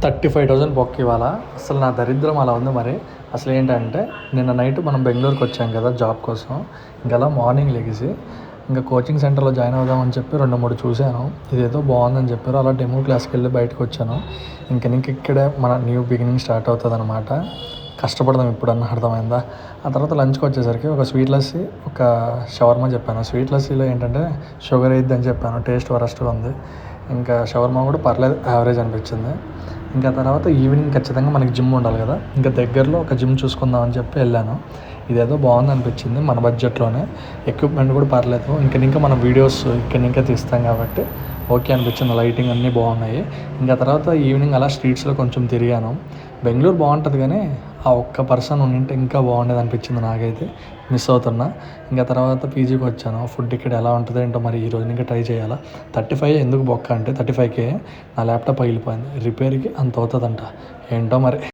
35,000 బొక్క ఇవాళ. అసలు నా దరిద్రం అలా ఉంది మరి. అసలు ఏంటంటే నిన్న నైట్ మనం బెంగళూరుకి వచ్చాం కదా జాబ్ కోసం. ఇంకలా మార్నింగ్ లెగిసి ఇంకా కోచింగ్ సెంటర్లో జాయిన్ అవుదామని చెప్పి 2-3 చూశాను. ఇదేదో బాగుందని చెప్పారు. అలా డెమో క్లాస్కి వెళ్ళి బయటకు వచ్చాను. ఇంక ఇక్కడే మన న్యూ బిగినింగ్ స్టార్ట్ అవుతుంది అనమాట. కష్టపడదాం ఇప్పుడన్నా, అర్థమైందా? ఆ తర్వాత లంచ్కి వచ్చేసరికి ఒక స్వీట్ లస్సీ, ఒక షవర్మా చెప్పాను. స్వీట్ లస్సీలో ఏంటంటే షుగర్ వేయద్దు అని చెప్పాను, టేస్ట్ వరస్ట్గా ఉంది. ఇంకా షవర్మా కూడా పర్లేదు, యావరేజ్ అనిపించింది. ఇంకా తర్వాత ఈవినింగ్ ఖచ్చితంగా మనకి జిమ్ ఉండాలి కదా, ఇంకా దగ్గరలో ఒక జిమ్ చూసుకుందాం అని చెప్పి వెళ్ళాను. ఇదేదో బాగుంది అనిపించింది, మన బడ్జెట్లోనే, ఎక్విప్మెంట్ కూడా పర్లేదు. ఇంకా మనం వీడియోస్ ఇంకా తీస్తాం కాబట్టి ఓకే అనిపించింది. లైటింగ్ అన్నీ బాగున్నాయి. ఇంకా తర్వాత ఈవినింగ్ అలా స్ట్రీట్స్లో కొంచెం తిరిగాను. బెంగళూరు బాగుంటుంది కానీ ఆ ఒక్క పర్సన్ ఉండింటే ఇంకా బాగుండేది అనిపించింది నాకైతే. మిస్ అవుతున్నా. ఇంకా తర్వాత పీజీకి వచ్చాను. ఫుడ్ ఇక్కడ ఎలా ఉంటుందో ఏంటో మరి ఈరోజు ఇంకా ట్రై చేయాలా. 35 ఎందుకు బొక్క అంటే 35K నా ల్యాప్టాప్ పగిలిపోయింది. రిపేర్కి అంత అవుతుందంట. ఏంటో మరి.